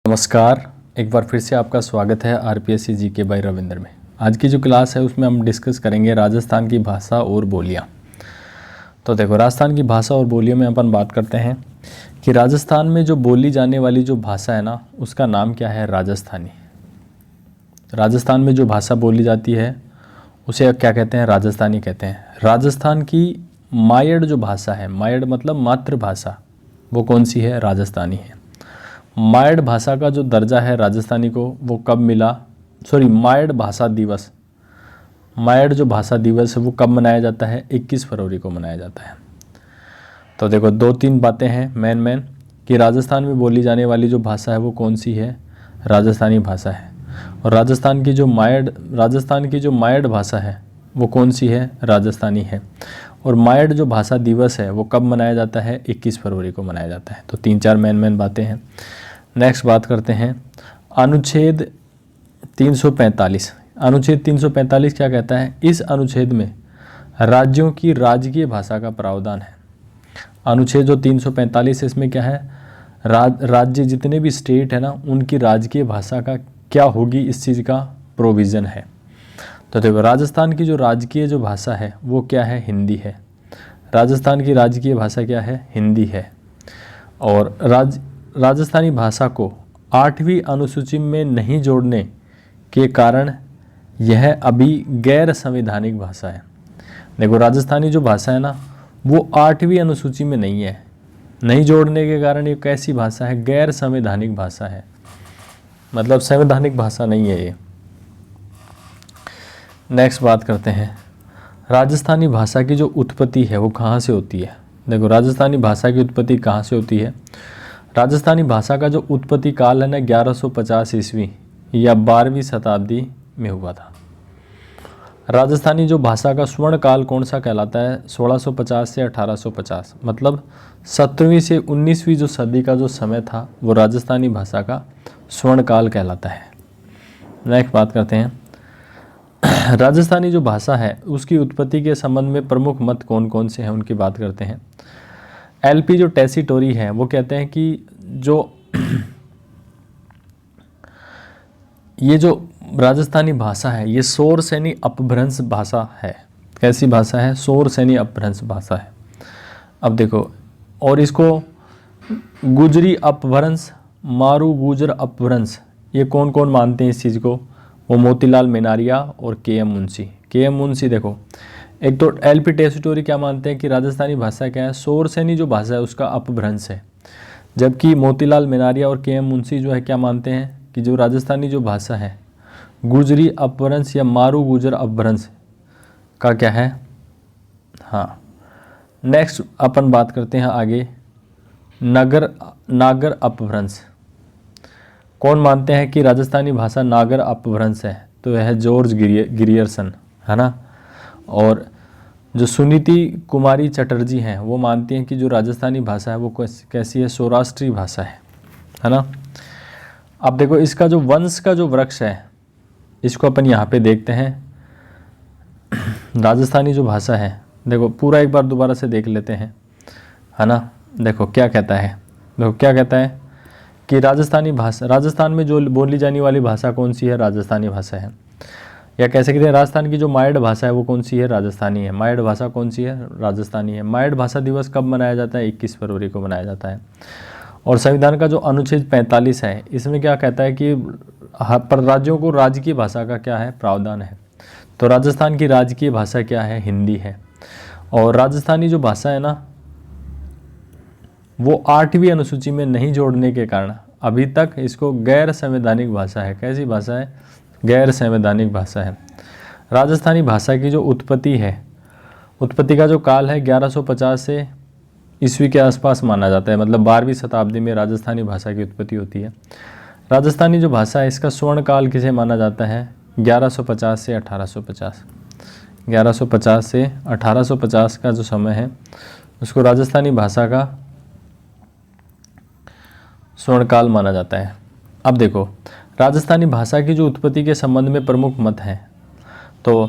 नमस्कार, एक बार फिर से आपका स्वागत है आरपीएससी जीके बाय रविंद्र में। आज की जो क्लास है उसमें हम डिस्कस करेंगे राजस्थान की भाषा और बोलियां। तो देखो, राजस्थान की भाषा और बोलियों में अपन बात करते हैं कि राजस्थान में जो बोली जाने वाली जो भाषा है ना, उसका नाम क्या है? राजस्थानी। राजस्थान में जो भाषा बोली जाती है उसे क्या कहते हैं? राजस्थानी कहते हैं। राजस्थान की मायड़ जो भाषा है, मायड़ मतलब मातृभाषा, वो कौन सी है? राजस्थानी है। मायड़ भाषा का जो दर्जा है राजस्थानी को, वो कब मिला? मायड़ भाषा दिवस, मायड़ जो भाषा दिवस है वो कब मनाया जाता है? 21 फरवरी को मनाया जाता है। तो देखो, दो तीन बातें हैं मेन कि राजस्थान में बोली जाने वाली जो भाषा है वो कौन सी है? राजस्थानी भाषा है। और राजस्थान की जो मायड़ भाषा है वो कौन सी है? राजस्थानी है। और मायड़ जो भाषा दिवस है वो कब मनाया जाता है? 21 फरवरी को मनाया जाता है। तो तीन चार मेन बातें हैं। नेक्स्ट बात करते हैं अनुच्छेद 345। अनुच्छेद 345 क्या कहता है? इस अनुच्छेद में राज्यों की राजकीय भाषा का प्रावधान है। अनुच्छेद जो 345 है इसमें क्या है? राज्य जितने भी स्टेट है ना, उनकी राजकीय भाषा का क्या होगी, इस चीज़ का प्रोविज़न है। तो देखो, राजस्थान की जो राजकीय जो भाषा है वो क्या है? हिंदी है। राजस्थान की राजकीय भाषा क्या है? हिंदी है। और राजस्थानी भाषा को 8वीं अनुसूची में नहीं जोड़ने के कारण यह अभी गैर संवैधानिक भाषा है। देखो, राजस्थानी जो भाषा है ना वो 8वीं अनुसूची में नहीं है। नहीं जोड़ने के कारण ये कैसी भाषा है? गैर संवैधानिक भाषा है, मतलब संवैधानिक भाषा नहीं है ये। नेक्स्ट बात करते हैं राजस्थानी भाषा की जो उत्पत्ति है वो कहाँ से होती है। देखो, राजस्थानी भाषा की उत्पत्ति कहाँ से होती है? राजस्थानी भाषा का जो उत्पत्ति काल है ना, 1150 ईस्वी या 12वीं शताब्दी में हुआ था। राजस्थानी जो भाषा का स्वर्ण काल कौन सा कहलाता है? 1650 से 1850, मतलब 17वीं से 19वीं जो सदी का जो समय था वो राजस्थानी भाषा का स्वर्ण काल कहलाता है। नेक्स्ट बात करते हैं राजस्थानी जो भाषा है उसकी उत्पत्ति के संबंध में प्रमुख मत कौन कौन से हैं, उनकी बात करते हैं। एलपी जो टेसीटोरी है वो कहते हैं कि ये जो राजस्थानी भाषा है ये शोर सैनी अपभ्रंश भाषा है। कैसी भाषा है? शोर सैनी अपभ्रंश भाषा है। अब देखो, और इसको गुजरी अपभ्रंश, मारू गुजर अपभ्रंश, ये कौन कौन मानते हैं इस चीज़ को? वो मोतीलाल मेनारिया और के.एम. मुंशी। देखो, एक तो एलपी टेसीटोरी क्या मानते हैं कि राजस्थानी भाषा क्या है? शोर सैनी जो भाषा है उसका अपभ्रंश है। जबकि मोतीलाल मेनारिया और के.एम. मुंशी जो है क्या मानते हैं कि जो राजस्थानी जो भाषा है गुजरी अपभ्रंश या मारू गुजर अपभ्रंश का क्या है? हाँ। नेक्स्ट अपन बात करते हैं आगे नागर अपभ्रंश। कौन मानते हैं कि राजस्थानी भाषा नागर अपभ्रंश है? तो यह है जॉर्ज गिरियर्सन, है ना। और जो सुनीति कुमारी चटर्जी हैं वो मानती हैं कि जो राजस्थानी भाषा है वो कैसी है? सौराष्ट्रीय भाषा है ना। अब देखो, इसका जो वंश का जो वृक्ष है इसको अपन यहाँ पे देखते हैं। राजस्थानी जो भाषा है, देखो पूरा एक बार दोबारा से देख लेते हैं, है ना। देखो क्या कहता है, कि राजस्थानी भाषा, राजस्थान में जो बोली जाने वाली भाषा कौन सी है? राजस्थानी भाषा है। या कह सकते हैं राजस्थान की जो मायड़ भाषा है वो कौन सी है? राजस्थानी है। मायड़ भाषा कौन सी है? राजस्थानी है। मायड़ भाषा दिवस कब मनाया जाता है? 21 फरवरी को मनाया जाता है। और संविधान का जो अनुच्छेद 45 है इसमें क्या कहता है कि पर राज्यों को राजकीय भाषा का क्या है? प्रावधान है। तो राजस्थान की राजकीय भाषा क्या है? हिंदी है। और राजस्थानी जो भाषा है ना वो 8वीं अनुसूची में नहीं जोड़ने के कारण अभी तक इसको गैर संवैधानिक भाषा है। कैसी भाषा है? गैर संवैधानिक भाषा है। राजस्थानी भाषा की जो उत्पत्ति है, उत्पत्ति का जो काल है 1150 से ईस्वी के आसपास माना जाता है, मतलब 12वीं शताब्दी में राजस्थानी भाषा की उत्पत्ति होती है। राजस्थानी जो भाषा है इसका स्वर्ण काल किसे माना जाता है? 1150 से 1850। 1150 से 1850 का जो समय है उसको राजस्थानी भाषा का स्वर्ण काल माना जाता है। अब देखो, राजस्थानी भाषा की जो उत्पत्ति के संबंध में प्रमुख मत हैं। तो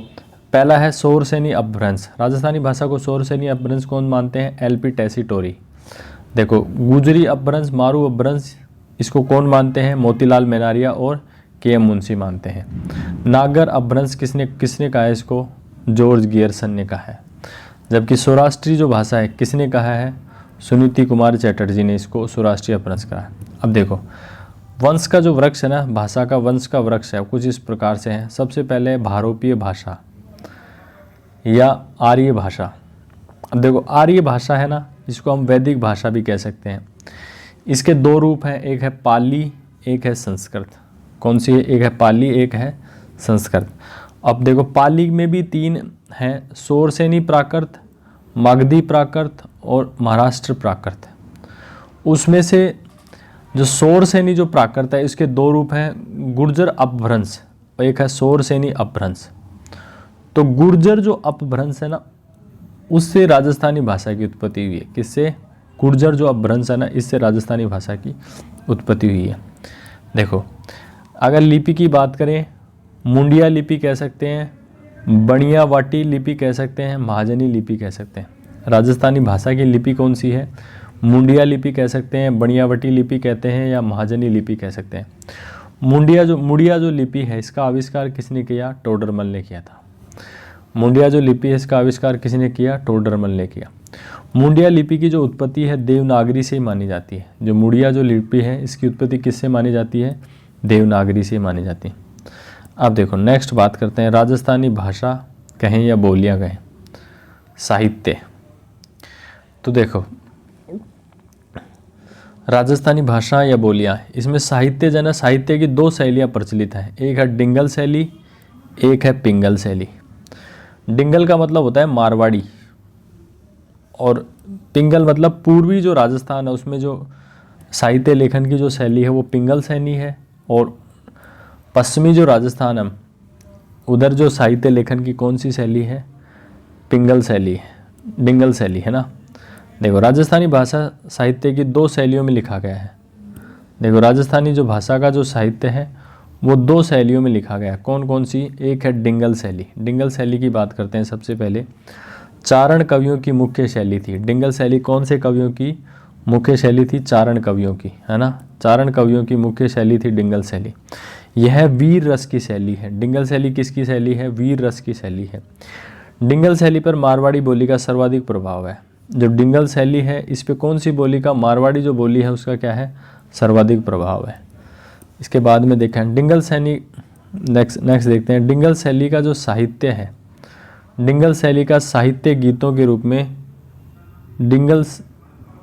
पहला है शोर सैनी अपभ्रंश। राजस्थानी भाषा को शोर सैनी अपभ्रंश कौन मानते हैं? एलपी टेसीटोरी। देखो, गुजरी अपभ्रंश, मारू अपभ्रंश इसको कौन मानते हैं? मोतीलाल मेनारिया और के.एम. मुंशी मानते हैं। नागर अपभ्रंश किसने कहा है इसको? जॉर्ज गियर्सन ने कहा है। जबकि सौराष्ट्री जो भाषा है किसने कहा है? सुनीति कुमार चैटर्जी ने इसको सौराष्ट्रीय अपभ्रंश कहा है। अब देखो, वंश का जो वृक्ष है ना, भाषा का वंश का वृक्ष है, कुछ इस प्रकार से है। सबसे पहले भारोपीय भाषा या आर्य भाषा। अब देखो, आर्य भाषा है ना, इसको हम वैदिक भाषा भी कह सकते हैं। इसके दो रूप हैं, एक है पाली, एक है संस्कृत। कौन सी है? एक है पाली, एक है संस्कृत। अब देखो, पाली में भी 3 हैं, शौरसेनी प्राकृत, मगधी प्राकृत और महाराष्ट्र प्राकृत। उसमें से जो शौरसेनी जो प्राकृत है, इसके 2 रूप हैं, गुर्जर अपभ्रंश और एक है शौरसेनी अपभ्रंश। तो गुर्जर जो अपभ्रंश है ना, उससे राजस्थानी भाषा की उत्पत्ति हुई है। किससे? गुर्जर जो अपभ्रंश है ना, इससे राजस्थानी भाषा की उत्पत्ति हुई है। देखो, अगर लिपि की बात करें, मुंडिया लिपि कह सकते हैं, बनियावाटी लिपि कह सकते हैं, महाजनी लिपि कह सकते हैं। राजस्थानी भाषा की लिपि कौन सी है? मुंडिया लिपि कह सकते हैं, बनियावटी लिपि कहते हैं या महाजनी लिपि कह सकते हैं। मुंडिया जो लिपि है, इसका आविष्कार किसने किया? टोडरमल ने किया था। मुंडिया जो लिपि है, इसका आविष्कार किसने किया? टोडरमल ने किया। मुंडिया लिपि की जो उत्पत्ति है देवनागरी से ही मानी जाती है। जो मुंडिया जो लिपि है, इसकी उत्पत्ति किससे मानी जाती है? देवनागरी से मानी जाती है। अब देखो, नेक्स्ट बात करते हैं राजस्थानी भाषा कहें या बोलियां कहें, साहित्य। तो देखो, राजस्थानी भाषा या बोलियां, इसमें साहित्य जो है ना, साहित्य की 2 शैलियाँ प्रचलित हैं। एक है डिंगल शैली, एक है पिंगल शैली। डिंगल का मतलब होता है मारवाड़ी और पिंगल मतलब पूर्वी जो राजस्थान है उसमें जो साहित्य लेखन की जो शैली है वो पिंगल शैली है, और पश्चिमी जो राजस्थान है उधर जो साहित्य लेखन की कौन सी शैली है? पिंगल शैली है, डिंगल शैली है ना। देखो, राजस्थानी भाषा साहित्य की 2 शैलियों में लिखा गया है। देखो, राजस्थानी जो भाषा का जो साहित्य है वो 2 शैलियों में लिखा गया है। कौन कौन सी? एक है डिंगल शैली। डिंगल शैली की बात करते हैं। सबसे पहले चारण कवियों की मुख्य शैली थी। डिंगल शैली कौन से कवियों की मुख्य शैली थी? चारण कवियों की, है ना। चारण कवियों की मुख्य शैली थी डिंगल शैली। यह वीर रस की शैली है। डिंगल शैली किसकी शैली है? वीर रस की शैली है। डिंगल शैली पर मारवाड़ी बोली का सर्वाधिक प्रभाव है। जो डिंगल शैली है, इस पे कौन सी बोली का? मारवाड़ी जो बोली है उसका क्या है? सर्वाधिक प्रभाव है। इसके बाद में देखें डिंगल शैली, नेक्स्ट देखते हैं डिंगल शैली का जो साहित्य है। डिंगल शैली का साहित्य गीतों के रूप में, डिंगल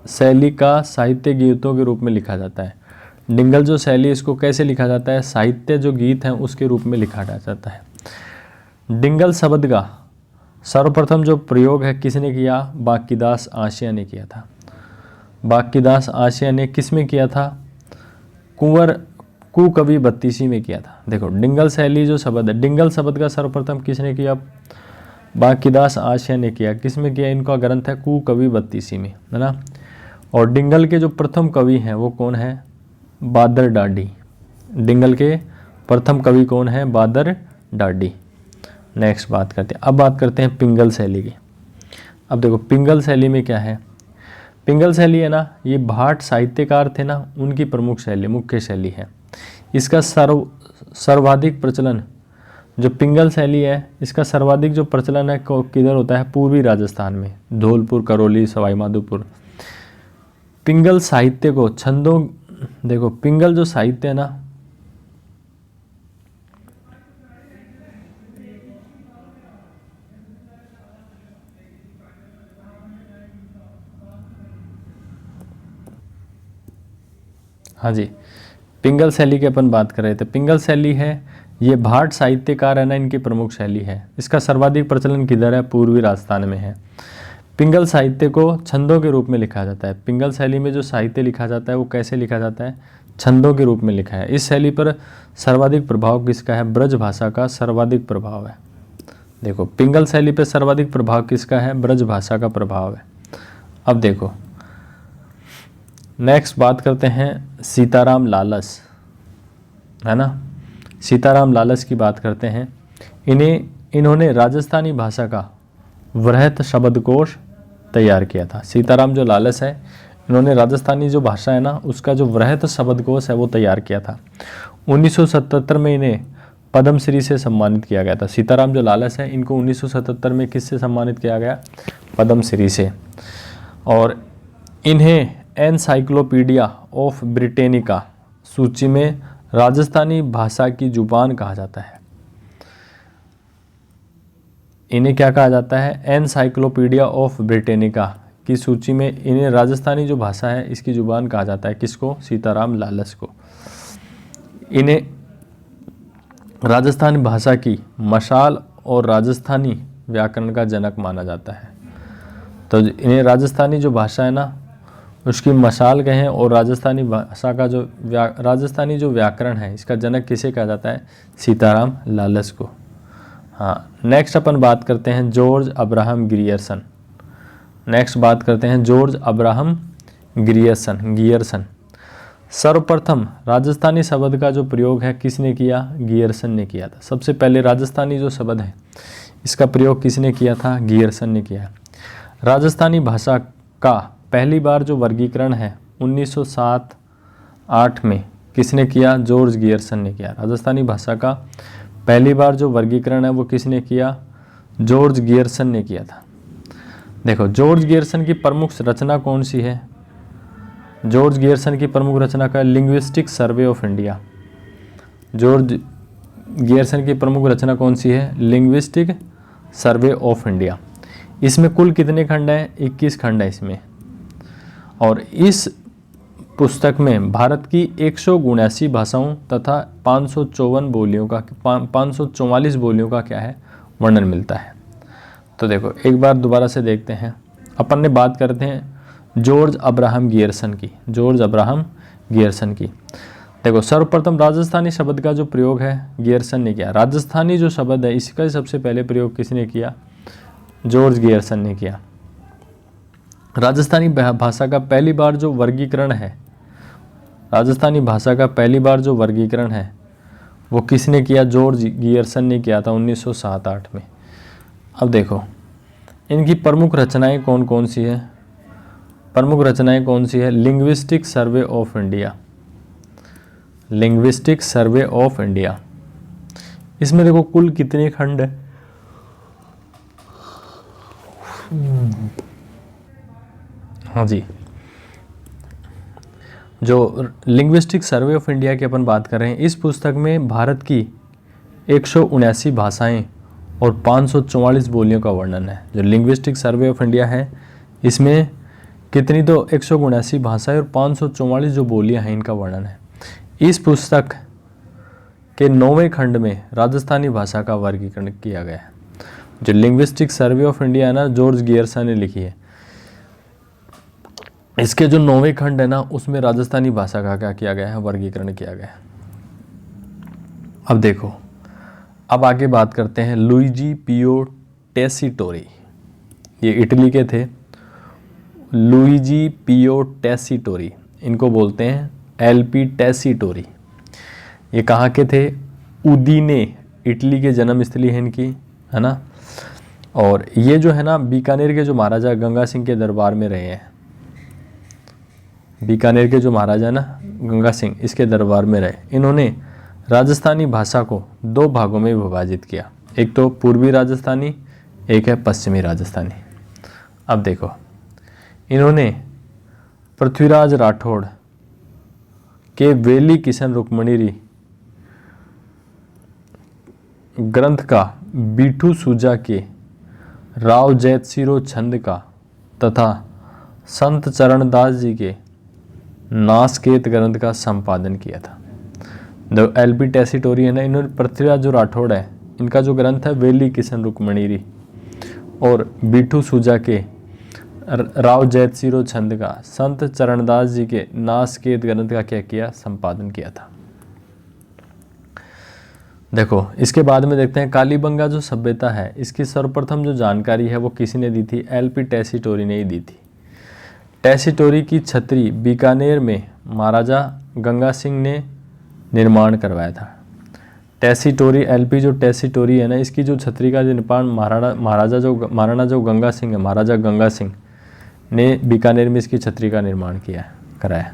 शैली का साहित्य गीतों के रूप में लिखा जाता है। डिंगल जो शैली, इसको कैसे लिखा जाता है? साहित्य जो गीत हैं उसके रूप में लिखा जाता है। डिंगल शब्द का सर्वप्रथम जो प्रयोग है किसने किया? बांकीदास आशिया ने किया था। बांकीदास आशिया ने किस में किया था? कुंवर कुकवि बत्तीसी में किया था। देखो, डिंगल शैली जो शब्द है, डिंगल शब्द का सर्वप्रथम किसने किया? बांकीदास आशिया ने किया। किस में किया? इनका ग्रंथ है कुकवि बत्तीसी में, है ना। और डिंगल के जो प्रथम कवि हैं वो कौन है? बादर डाडी। डिंगल के प्रथम कवि कौन है? बादर डाडी। नेक्स्ट बात करते हैं, अब बात करते हैं पिंगल शैली की। अब देखो, पिंगल शैली में क्या है? पिंगल शैली है ना, ये भाट साहित्यकार थे ना, उनकी प्रमुख शैली, मुख्य शैली है। इसका सर्वाधिक प्रचलन, जो पिंगल शैली है, इसका सर्वाधिक जो प्रचलन है किधर होता है? पूर्वी राजस्थान में, धौलपुर, करौली, सवाई माधोपुर। पिंगल साहित्य को छंदों, देखो पिंगल जो साहित्य है ना, हाँ जी, पिंगल शैली की अपन बात कर रहे थे। पिंगल शैली है, ये भाट साहित्यकार है ना, इनकी प्रमुख शैली है। इसका सर्वाधिक प्रचलन किधर है? पूर्वी राजस्थान में है। पिंगल साहित्य को छंदों के रूप में लिखा जाता है। पिंगल शैली में जो साहित्य लिखा जाता है वो कैसे लिखा जाता है? छंदों के रूप में लिखा है। इस शैली पर सर्वाधिक प्रभाव किसका है? ब्रज भाषा का सर्वाधिक प्रभाव है। देखो, पिंगल शैली पर सर्वाधिक प्रभाव किसका है? ब्रज भाषा का प्रभाव है। अब देखो, नेक्स्ट बात करते हैं सीताराम लालस, है ना। सीताराम लालस की बात करते हैं। इन्होंने राजस्थानी भाषा का वृहत शब्दकोश तैयार किया था। सीताराम जो लालस है, इन्होंने राजस्थानी जो भाषा है ना उसका जो वृहत शब्दकोश है वो तैयार किया था। 1977 में इन्हें पद्मश्री से सम्मानित किया गया था। सीताराम जो लालस है इनको 1977 में किससे सम्मानित किया गया? पद्मश्री से। और इन्हें एनसाइक्लोपीडिया ऑफ ब्रिटेनिका सूची में राजस्थानी भाषा की जुबान कहा जाता है। इन्हें क्या कहा जाता है? एनसाइक्लोपीडिया ऑफ ब्रिटेनिका की सूची में इन्हें राजस्थानी जो भाषा है इसकी जुबान कहा जाता है। किसको? सीताराम लालस को। इन्हें राजस्थानी भाषा की मशाल और राजस्थानी व्याकरण का जनक माना जाता है। तो इन्हें राजस्थानी जो भाषा है ना उसकी मशाल कहें और राजस्थानी भाषा का जो राजस्थानी जो व्याकरण है इसका जनक किसे कहा जाता है? सीताराम लालस को। हाँ, नेक्स्ट अपन बात करते हैं जॉर्ज अब्राहम ग्रियर्सन। नेक्स्ट बात करते हैं जॉर्ज अब्राहम गियर्सन। सर्वप्रथम राजस्थानी शब्द का जो प्रयोग है किसने किया? गियर्सन ने किया था। सबसे पहले राजस्थानी जो शब्द है इसका प्रयोग किसने किया था? गियर्सन ने किया। राजस्थानी भाषा का पहली बार जो वर्गीकरण है 1907-8 में किसने किया? जॉर्ज गियर्सन ने किया। राजस्थानी भाषा का पहली बार जो वर्गीकरण है वो किसने किया? जॉर्ज गियर्सन ने किया था। देखो, जॉर्ज गियर्सन की प्रमुख रचना कौन सी है? जॉर्ज गियर्सन की प्रमुख रचना का linguistic survey of India. George Gierson की प्रमुख रचना कौन सी है? Linguistic survey of India. इसमें कुल कितने खंड हैं? 21 खंड है इसमें। और इस पुस्तक में भारत की 179 भाषाओं तथा 554 बोलियों का 544 बोलियों का क्या है? वर्णन मिलता है। तो देखो एक बार दोबारा से देखते हैं। अपन ने बात करते हैं जॉर्ज अब्राहम गियर्सन की। जॉर्ज अब्राहम गियर्सन की। देखो, सर्वप्रथम राजस्थानी शब्द का जो प्रयोग है गियर्सन ने किया। राजस्थानी जो शब्द है इसका सबसे पहले प्रयोग किसने किया? जॉर्ज गियर्सन ने किया। राजस्थानी भाषा का पहली बार जो वर्गीकरण है, राजस्थानी भाषा का पहली बार जो वर्गीकरण है वो किसने किया? जॉर्ज गियर्सन ने किया था 1907-8 में। अब देखो इनकी प्रमुख रचनाएं कौन कौन सी है? प्रमुख रचनाएं कौन सी है? Linguistic survey of India. Linguistic survey of India. इसमें देखो कुल कितने खंड है? हाँ जी, जो लिंग्विस्टिक सर्वे ऑफ इंडिया की अपन बात कर रहे हैं इस पुस्तक में भारत की 179 भाषाएं और 544 बोलियों का वर्णन है। जो लिंग्विस्टिक सर्वे ऑफ इंडिया है इसमें कितनी? तो 179 भाषाएं और 544 जो बोलियां हैं इनका वर्णन है। इस पुस्तक के 9वें खंड में राजस्थानी भाषा का वर्गीकरण किया गया है। जो लिंग्विस्टिक सर्वे ऑफ इंडिया है ना जॉर्ज गियर्सन ने लिखी है, इसके जो 9वें खंड है ना उसमें राजस्थानी भाषा का क्या किया गया है? वर्गीकरण किया गया है। अब देखो, अब आगे बात करते हैं लुइजी पियो टेसिटोरी। ये इटली के थे। लुइजी पियो टेसिटोरी, इनको बोलते हैं एलपी टेसिटोरी। ये कहाँ के थे? उदीने, इटली के जन्म स्थली है इनकी, है ना। और ये जो है ना बीकानेर के जो महाराजा गंगा सिंह के दरबार में रहे हैं। बीकानेर के जो महाराजा है ना गंगा सिंह, इसके दरबार में रहे। इन्होंने राजस्थानी भाषा को 2 भागों में विभाजित किया। एक तो पूर्वी राजस्थानी, एक है पश्चिमी राजस्थानी। अब देखो, इन्होंने पृथ्वीराज राठौड़ के वेली किशन रुक्मणीरी ग्रंथ का, बीठू सूजा के राव जैतसिरो छंद का तथा संत चरणदास जी के नासकेत ग्रंथ का संपादन किया था। जो एलपी टेसिटोरी है ना, इन्होंने पृथ्वीराज जो राठौड़ है इनका जो ग्रंथ है वेली किशन रुक्मणीरी और बीठू सूजा के राव जैतसिरो छंद का संत चरणदास जी के नासकेत ग्रंथ का क्या किया? संपादन किया था। देखो इसके बाद में देखते हैं कालीबंगा जो सभ्यता है इसकी सर्वप्रथम जो जानकारी है वो किसी ने दी थी? एलपी टेसिटोरी ने ही दी थी। टेसिटोरी की छतरी बीकानेर में महाराजा गंगा सिंह ने निर्माण करवाया था। टेसिटोरी, एलपी जो टेसिटोरी है ना, इसकी जो छतरी का निर्माण महाराणा जो गंगा सिंह है, महाराजा गंगा सिंह, ने बीकानेर में इसकी छतरी का निर्माण कराया।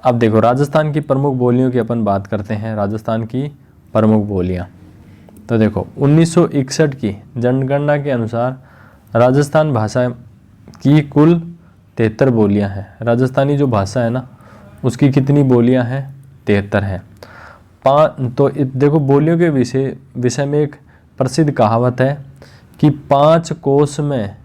अब देखो राजस्थान की प्रमुख बोलियों की अपन बात करते हैं। राजस्थान की प्रमुख बोलियां, तो देखो 1961 की जनगणना के अनुसार राजस्थान भाषा की कुल 73 बोलियां हैं। राजस्थानी जो भाषा है ना उसकी कितनी बोलियां हैं? 73 हैं। तो देखो बोलियों के विषय में एक प्रसिद्ध कहावत है कि 5 कोस में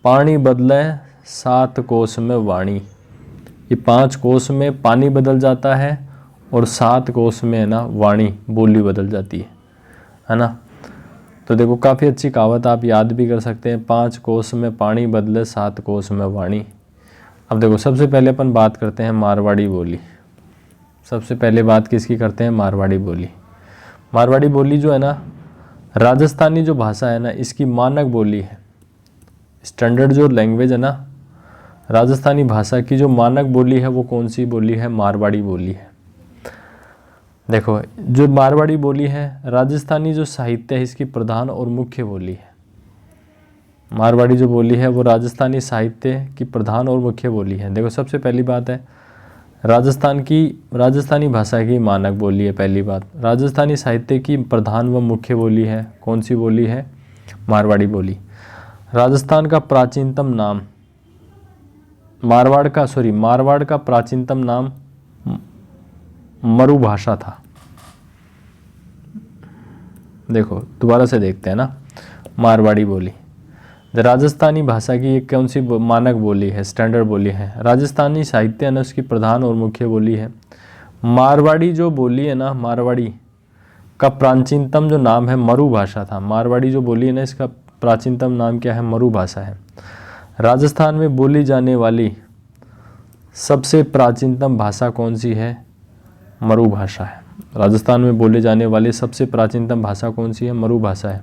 पानी बदले 7 कोस में वाणी। ये 5 कोस में पानी बदल जाता है और 7 कोस में है ना वाणी, बोली बदल जाती है ना। तो देखो काफ़ी अच्छी कहावत, आप याद भी कर सकते हैं, 5 कोस में पानी बदले 7 कोस में वाणी। अब देखो सबसे पहले अपन बात करते हैं मारवाड़ी बोली। सबसे पहले बात किसकी करते हैं? मारवाड़ी बोली। मारवाड़ी बोली जो है ना राजस्थानी जो भाषा है ना इसकी मानक बोली है। स्टैंडर्ड जो लैंग्वेज है ना राजस्थानी भाषा की जो मानक बोली है वो कौन सी बोली है? मारवाड़ी बोली है। देखो जो मारवाड़ी बोली है राजस्थानी जो साहित्य है इसकी प्रधान और मुख्य बोली है। मारवाड़ी जो बोली है वो राजस्थानी साहित्य की प्रधान और मुख्य बोली है। देखो सबसे पहली बात है राजस्थानी भाषा की मानक बोली है। पहली बात, राजस्थानी साहित्य की प्रधान व मुख्य बोली है। कौन सी बोली है? मारवाड़ी बोली। राजस्थान का प्राचीनतम नाम मारवाड़ का प्राचीनतम नाम मरु भाषा था। देखो दोबारा से देखते हैं ना, मारवाड़ी बोली राजस्थानी भाषा की एक कौन सी मानक बोली है? स्टैंडर्ड बोली है। राजस्थानी साहित्य है ना उसकी प्रधान और मुख्य बोली है। मारवाड़ी जो बोली है ना, मारवाड़ी का प्राचीनतम जो नाम है मरु भाषा था। मारवाड़ी जो बोली है ना इसका प्राचीनतम नाम क्या है? मरु भाषा है। राजस्थान में बोली जाने वाली सबसे प्राचीनतम भाषा कौन सी है? मरु भाषा है। राजस्थान में बोले जाने वाली सबसे प्राचीनतम भाषा कौन सी है? मरु भाषा है।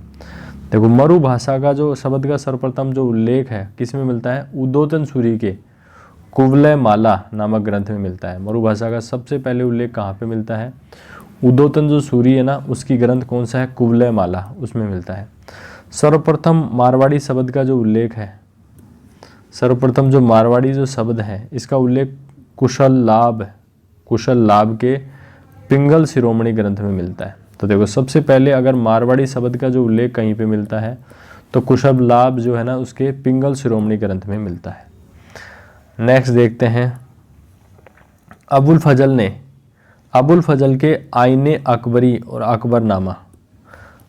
देखो मरु भाषा का जो शब्द का सर्वप्रथम जो उल्लेख है किस में मिलता है? उदोतन सूरी के कुवलय माला नामक ग्रंथ में मिलता है। मरु भाषा का सबसे पहले उल्लेख कहाँ पे मिलता है? उदोतन जो सूरी है ना उसकी ग्रंथ कौन सा है? कुवलय माला, उसमें मिलता है। सर्वप्रथम मारवाड़ी शब्द का जो उल्लेख है, सर्वप्रथम जो मारवाड़ी जो शब्द है इसका उल्लेख कुशल लाभ के पिंगल शिरोमणि ग्रंथ में मिलता है। तो देखो सबसे पहले अगर मारवाड़ी शब्द का जो उल्लेख कहीं पे मिलता है तो कुशल लाभ जो है ना उसके पिंगल शिरोमणि ग्रंथ में मिलता है। नेक्स्ट देखते हैं, अबुल फजल के आईने अकबरी और अकबरनामा।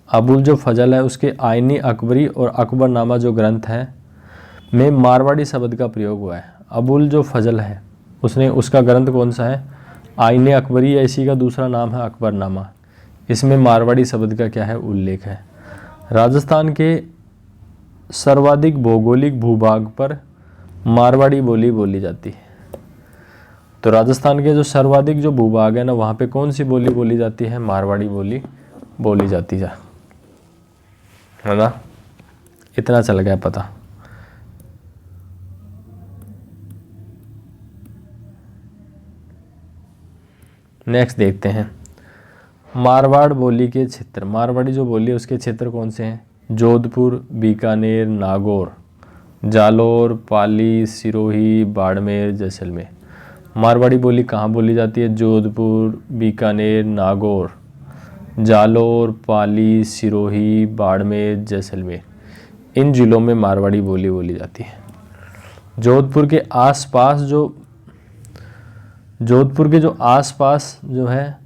अबुल जो फजल है उसके आईने अकबरी और अकबरनामा जो ग्रंथ है में मारवाड़ी शब्द का प्रयोग हुआ है। अबुल जो फजल है उसका ग्रंथ कौन सा है? आईने अकबरी, या इसी का दूसरा नाम है अकबरनामा। इसमें मारवाड़ी शब्द का क्या है? उल्लेख है। राजस्थान के सर्वाधिक भौगोलिक भूभाग पर मारवाड़ी बोली बोली जाती है। तो राजस्थान के जो सर्वाधिक जो भूभाग है ना वहाँ पे कौन सी बोली बोली जाती है? मारवाड़ी बोली बोली जाती है ना। इतना चल गया पता। नेक्स्ट देखते हैं मारवाड़ बोली के क्षेत्र। मारवाड़ी जो बोली है उसके क्षेत्र कौन से हैं? जोधपुर, बीकानेर, नागौर, जालोर, पाली, सिरोही, बाड़मेर, जैसलमेर। मारवाड़ी बोली कहाँ बोली जाती है? जोधपुर, बीकानेर, नागौर, जालोर, पाली, सिरोही, बाड़मेर, जैसलमेर, इन जिलों में मारवाड़ी बोली बोली जाती है। जोधपुर के जो आसपास जो है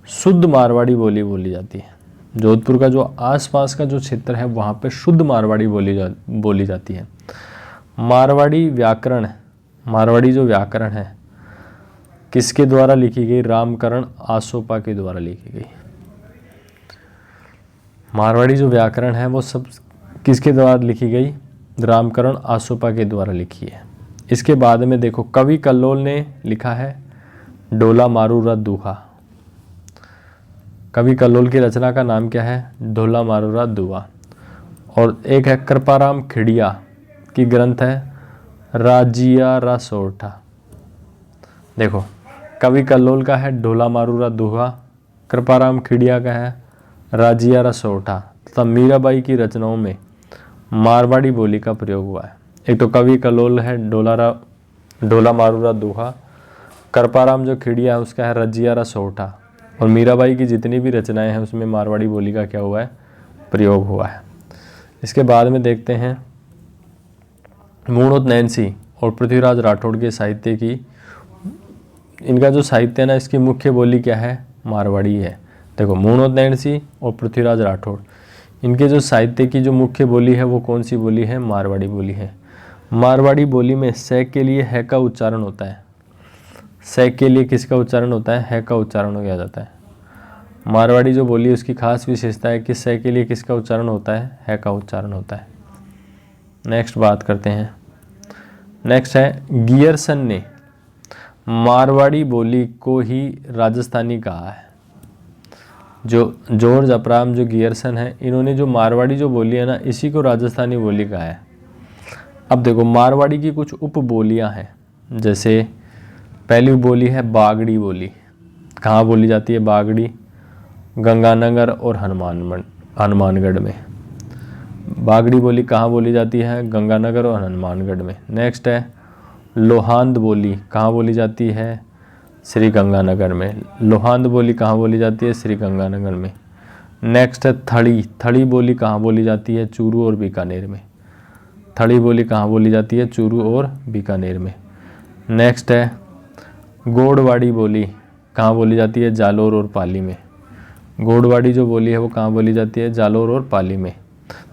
शुद्ध मारवाड़ी बोली बोली जाती है। जोधपुर का जो आसपास का जो क्षेत्र है वहाँ पे शुद्ध मारवाड़ी बोली जाती है। मारवाड़ी जो व्याकरण है किसके द्वारा लिखी गई? रामकरण आसोपा के द्वारा लिखी गई। मारवाड़ी जो व्याकरण है वो सब किसके द्वारा लिखी गई? रामकरण आसोपा के द्वारा लिखी है। इसके बाद में देखो कवि कल्लोल ने लिखा है डोला मारूरा दुहा। कवि कल्लोल की रचना का नाम क्या है? डोला मारूरा दुहा। और एक है कृपाराम खिड़िया की ग्रंथ है राजिया रा सोरठा। देखो कवि कल्लोल का है डोला मारूरा दुहा, कृपाराम खिड़िया का है राजिया रा सोरठा। तथा मीराबाई की रचनाओं में मारवाड़ी बोली का प्रयोग हुआ है। एक तो कवि कलोल है ढोला मारूरा दोहा, करपाराम जो खिड़िया है उसका है रजियारा सोठा, और मीराबाई की जितनी भी रचनाएं हैं उसमें मारवाड़ी बोली का क्या हुआ है, प्रयोग हुआ है। इसके बाद में देखते हैं मूणोत नैन्सी और पृथ्वीराज राठौड़ के साहित्य की, इनका जो साहित्य है ना इसकी मुख्य बोली क्या है, मारवाड़ी है। देखो मूणोत नैन्सी और पृथ्वीराज राठौड़, इनके जो साहित्य की जो मुख्य बोली है वो कौन सी बोली है, मारवाड़ी बोली है। मारवाड़ी बोली में से के लिए है का उच्चारण होता है, से के लिए किसका उच्चारण होता है, का उच्चारण किया जाता है। मारवाड़ी जो बोली है उसकी खास विशेषता है कि से के लिए किसका उच्चारण होता है का उच्चारण होता है। नेक्स्ट बात करते हैं, नेक्स्ट है गियरसन ने मारवाड़ी बोली को ही राजस्थानी कहा है। जो जॉर्ज अपराम जो गियरसन है, इन्होंने जो मारवाड़ी जो बोली है ना इसी को राजस्थानी बोली कहा है। अब देखो मारवाड़ी की कुछ उप बोलियाँ हैं, जैसे पहली बोली है बागड़ी बोली, कहाँ बोली जाती है बागड़ी, गंगानगर और हनुमानगढ़ में। बागड़ी बोली कहाँ बोली जाती है, गंगानगर और हनुमानगढ़ में। नेक्स्ट है लोहांद बोली, कहाँ बोली जाती है, श्री गंगानगर में। लोहांद बोली कहाँ बोली जाती है, श्री गंगानगर में। नेक्स्ट है थड़ी बोली कहाँ बोली जाती है, चूरू और बीकानेर में। थड़ी बोली कहाँ बोली जाती है, चूरू और बीकानेर में। नेक्स्ट है गोड़वाड़ी बोली, कहाँ बोली जाती है, जालोर और पाली में। गोड़वाड़ी जो बोली है वो कहाँ बोली जाती है, जालोर और पाली में।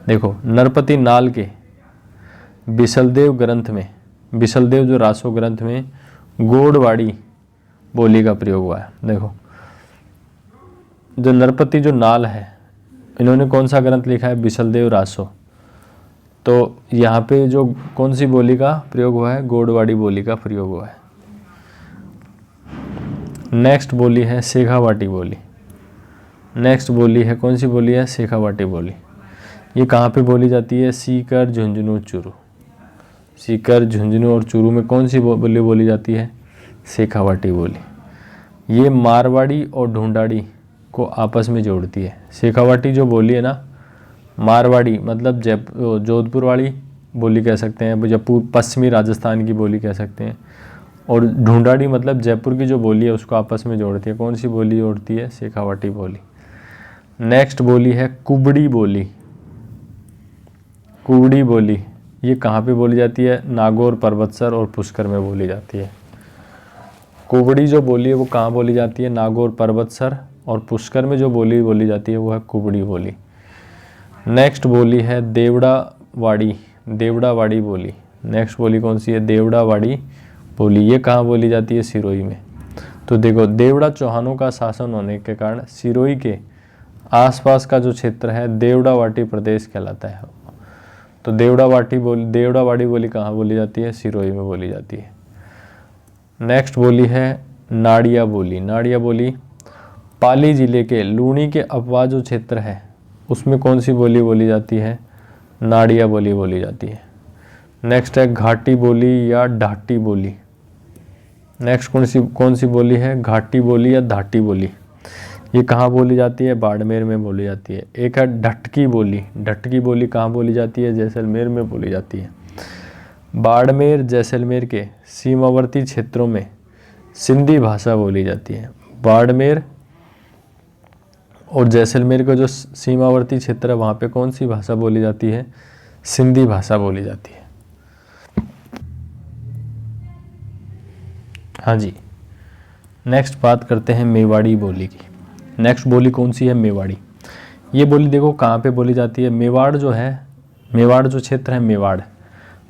देखो नरपति नाल के बिसलदेव ग्रंथ में, बिसलदेव जो रासो ग्रंथ में गोड़वाड़ी बोली का प्रयोग हुआ है। देखो जो नरपति जो नाल है, इन्होंने कौन सा ग्रंथ लिखा है, बिसलदेव रासो, तो यहाँ पे जो कौन सी बोली का प्रयोग हुआ है, गोड़वाड़ी बोली का प्रयोग हुआ है। नेक्स्ट बोली है शेखावाटी बोली। नेक्स्ट बोली है कौन सी बोली है, शेखावाटी बोली। ये कहाँ पे बोली जाती है, सीकर झुंझुनू चूरू। सीकर झुंझुनू और चूरू में कौन सी बोली बोली जाती है, शेखावाटी बोली। ये मारवाड़ी और ढूंढाड़ी को आपस में जोड़ती है। शेखावाटी जो बोली है ना, मारवाड़ी मतलब जोधपुर वाली बोली कह सकते हैं, या पश्चिमी राजस्थान की बोली कह सकते हैं, और ढूंढाड़ी मतलब जयपुर की जो बोली है उसको आपस में जोड़ती है। कौन सी बोली जोड़ती है, शेखावाटी बोली। नेक्स्ट बोली है कुबड़ी बोली। कुबड़ी बोली ये कहाँ पे बोली जाती है, नागौर, पर्वतसर और पुष्कर में बोली जाती है। कुबड़ी जो बोली है वो कहाँ बोली जाती है, नागौर, पर्वतसर और पुष्कर में जो बोली जाती है वो है कुबड़ी बोली। नेक्स्ट बोली है देवड़ावाड़ी, देवड़ावाड़ी बोली। नेक्स्ट बोली कौन सी है, देवड़ावाड़ी बोली। ये कहाँ बोली जाती है, सिरोही में। तो देखो देवड़ा चौहानों का शासन होने के कारण सिरोही के आसपास का जो क्षेत्र है देवड़ावाटी प्रदेश कहलाता है। तो देवड़ावाड़ी बोली कहाँ बोली जाती है, सिरोही में बोली जाती है। नेक्स्ट बोली है नाड़िया बोली। नाड़िया बोली पाली जिले के लूणी के अपवा जो क्षेत्र है उसमें कौन सी बोली बोली जाती है, नाड़िया बोली बोली जाती है। नेक्स्ट है घाटी बोली या ढाटी बोली। नेक्स्ट कौन सी बोली है, घाटी बोली या धाटी बोली। ये कहाँ बोली जाती है, बाड़मेर में बोली जाती है। एक है ढटकी बोली। ढटकी बोली कहाँ बोली जाती है, जैसलमेर में बोली जाती है। बाड़मेर जैसलमेर के सीमावर्ती क्षेत्रों में सिंधी भाषा बोली जाती है। बाड़मेर और जैसलमेर का जो सीमावर्ती क्षेत्र है वहाँ पे कौन सी भाषा बोली जाती है, सिंधी भाषा बोली जाती है। हाँ जी, नेक्स्ट बात करते हैं मेवाड़ी बोली की। नेक्स्ट बोली कौन सी है, मेवाड़ी। ये बोली देखो कहाँ पे बोली जाती है, मेवाड़ जो है, मेवाड़ जो क्षेत्र है मेवाड़,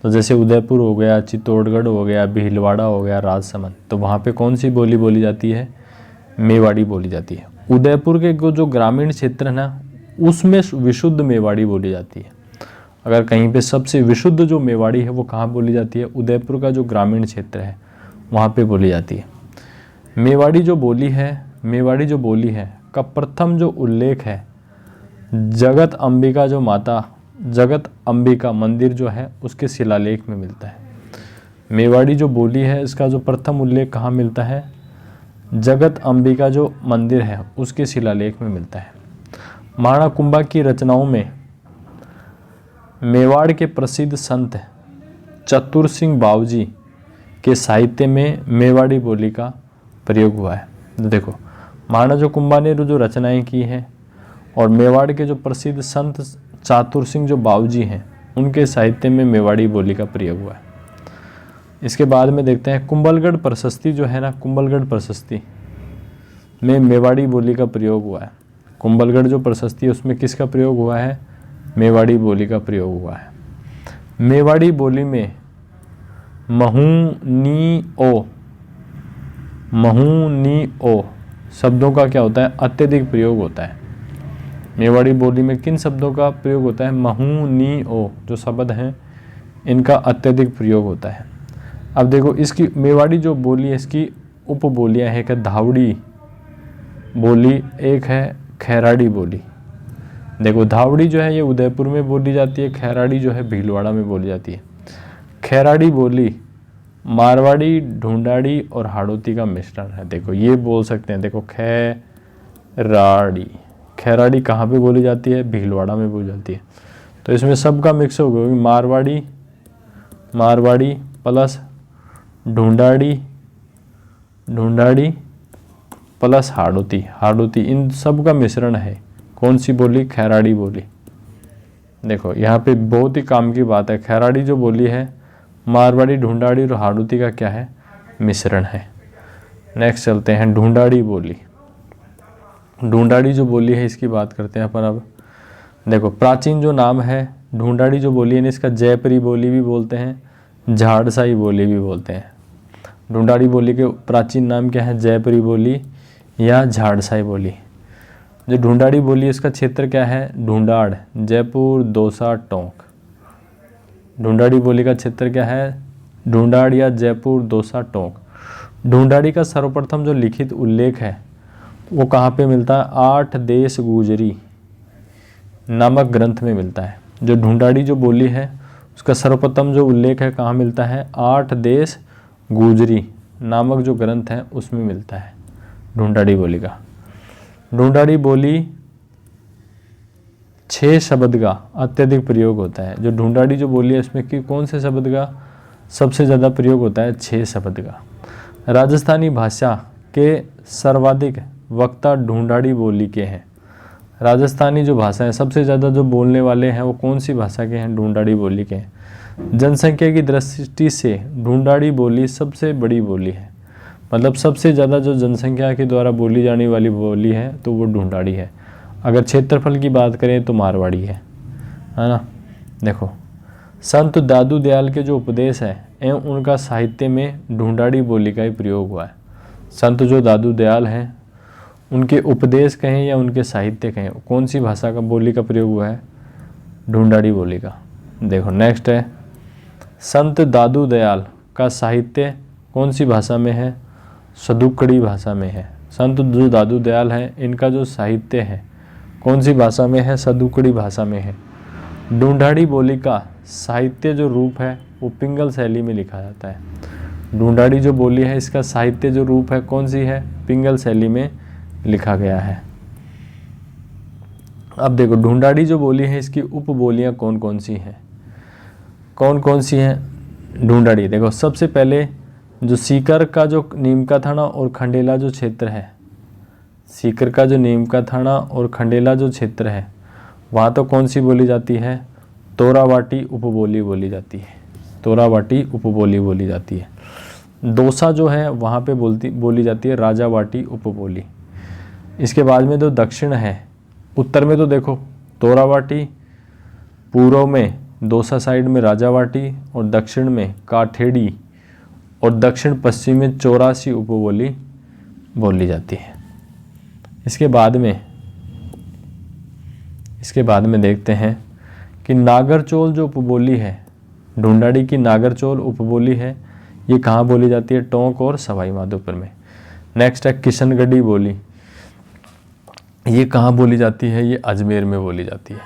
तो जैसे उदयपुर हो गया, चित्तौड़गढ़ हो गया, भीलवाड़ा हो गया, राजसमंद, तो वहाँ पे कौन सी बोली बोली जाती है, मेवाड़ी बोली जाती है। उदयपुर के जो ग्रामीण क्षेत्र है ना उसमें विशुद्ध मेवाड़ी बोली जाती है। अगर कहीं पे सबसे विशुद्ध जो मेवाड़ी है वो कहाँ बोली जाती है, उदयपुर का जो ग्रामीण क्षेत्र है वहाँ पे बोली जाती है। मेवाड़ी जो बोली है का प्रथम जो उल्लेख है जगत अंबिका मंदिर जो है उसके शिलालेख में मिलता है। मेवाड़ी जो बोली है इसका जो प्रथम उल्लेख कहाँ मिलता है, जगत अंबिका जो मंदिर है उसके शिलालेख में मिलता है। महाराणा कुंभा की रचनाओं में मेवाड़ के प्रसिद्ध संत चतुर सिंह बावजी के साहित्य में मेवाड़ी बोली का प्रयोग हुआ है। देखो, महाराणा कुंभा ने जो रचनाएं की हैं और मेवाड़ के जो प्रसिद्ध संत चातुर सिंह जो बावजी हैं उनके साहित्य में मेवाड़ी बोली का प्रयोग हुआ है। इसके बाद में देखते हैं कुंभलगढ़ प्रशस्ति जो है ना, कुंभलगढ़ प्रशस्ति में मेवाड़ी बोली का प्रयोग हुआ है। कुंभलगढ़ जो प्रशस्ति है उसमें किसका प्रयोग हुआ है? मेवाड़ी बोली का प्रयोग हुआ है। मेवाड़ी बोली में महू नी ओ शब्दों का क्या होता है? अत्यधिक प्रयोग होता है। मेवाड़ी बोली में किन शब्दों का प्रयोग होता है? महू नी ओ जो शब्द हैं इनका अत्यधिक प्रयोग होता है। अब देखो, इसकी मेवाड़ी जो बोली है इसकी उपबोलियाँ हैं, एक है धावड़ी बोली, एक है खैराड़ी बोली। देखो, धावड़ी जो है ये उदयपुर में बोली जाती है, खैराड़ी जो है भीलवाड़ा में बोली जाती है। खैराड़ी बोली मारवाड़ी, ढूंढाड़ी और हाड़ौती का मिश्रण है। देखो, ये बोल सकते हैं। देखो, खैराड़ी कहाँ पे बोली जाती है? भीलवाड़ा में बोली जाती है। तो इसमें सबका मिक्स हो गया, मारवाड़ी प्लस ढूंढाड़ी प्लस हाड़ौती, इन सब का मिश्रण है। कौन सी बोली? खैराड़ी बोली। देखो, यहाँ पे बहुत ही काम की बात है। खैराड़ी जो बोली है मारवाड़ी, ढूंढाड़ी और हाड़ौती का क्या है? मिश्रण है। नेक्स्ट चलते हैं ढूंढाड़ी बोली। ढूंढाड़ी जो बोली है इसकी बात करते हैं अपन अब। देखो, प्राचीन जो नाम है ढूंढाड़ी जो बोली है इसका जयपुरी बोली भी बोलते हैं, झाड़साई बोली भी बोलते हैं। ढूंढाड़ी बोली के प्राचीन नाम क्या है? जयपुरी बोली या झाड़साई बोली। जो ढूंढाड़ी बोली इसका क्षेत्र क्या है? ढूंढाड़, जयपुर, दौसा, टोंक। ढूंढाड़ी बोली का क्षेत्र क्या है? ढूंढाड़ या जयपुर, दौसा, टोंक। ढूंढाड़ी का सर्वप्रथम जो लिखित उल्लेख है वो कहाँ पे मिलता है? 8 देश गुजरी नामक ग्रंथ में मिलता है। जो ढूंढाड़ी जो बोली है उसका सर्वप्रथम जो उल्लेख है कहाँ मिलता है? 8 देश गुजरी नामक जो ग्रंथ है उसमें मिलता है ढूंढाड़ी बोली का। ढूंढाड़ी बोली 6 शब्द का अत्यधिक प्रयोग होता है। जो ढूंढाड़ी जो बोली है इसमें कि कौन से शब्द का सबसे ज़्यादा प्रयोग होता है? 6 शब्द का। राजस्थानी भाषा के सर्वाधिक वक्ता ढूंढाड़ी बोली के हैं। राजस्थानी जो भाषा है सबसे ज़्यादा जो बोलने वाले हैं वो कौन सी भाषा के हैं? ढूंढाड़ी बोली के हैं। जनसंख्या की दृष्टि से ढूंढाड़ी बोली सबसे बड़ी बोली है। मतलब सबसे ज़्यादा जो जनसंख्या के द्वारा बोली जाने वाली बोली है तो वो ढूंढाड़ी है। अगर क्षेत्रफल की बात करें तो मारवाड़ी है ना। देखो, संत दादू दयाल के जो उपदेश है एवं उनका साहित्य में ढूंढाड़ी बोली का ही प्रयोग हुआ है। संत जो दादू दयाल हैं उनके उपदेश कहें या उनके साहित्य कहें, कौन सी भाषा का बोली का प्रयोग हुआ है? ढूंढाड़ी बोली का। देखो, नेक्स्ट है संत दादू दयाल का साहित्य कौन सी भाषा में है? सदुकड़ी भाषा में है। संत जो दादू दयाल हैं इनका जो साहित्य है कौन सी भाषा में है? सदुकड़ी भाषा में है। ढूंढाड़ी बोली का साहित्य जो रूप है वो पिंगल शैली में लिखा जाता है। ढूंढाड़ी जो बोली है इसका साहित्य जो रूप है कौन सी है? पिंगल शैली में लिखा गया है। अब देखो, ढूंढाड़ी जो बोली है इसकी उपबोलियां कौन कौन सी हैं? कौन कौन सी हैं ढूंढाड़ी? देखो, सबसे पहले जो सीकर का जो नीमका थाना और खंडेला जो क्षेत्र है, सीकर का जो नीमका थाना और खंडेला जो क्षेत्र है वहाँ तो कौन सी बोली जाती है? तोरावाटी उपबोली बोली जाती है। तोरावाटी उपबोली बोली जाती है। दौसा जो है वहाँ पे बोली जाती है राजावाटी उपबोली। इसके बाद में जो दक्षिण है, उत्तर में तो देखो तोरावाटी, पूर्व में दौसा साइड में राजावाटी और दक्षिण में काठेड़ी और दक्षिण पश्चिम में 84 उपबोली बोली जाती है। इसके बाद में देखते हैं कि नागरचोल जो उपबोली है, ढूंढाड़ी की नागरचोल उपबोली है, ये कहाँ बोली जाती है? टोंक और सवाई माधोपुर में। नेक्स्ट है किशनगढ़ी बोली, ये कहाँ बोली जाती है? ये अजमेर में बोली जाती है।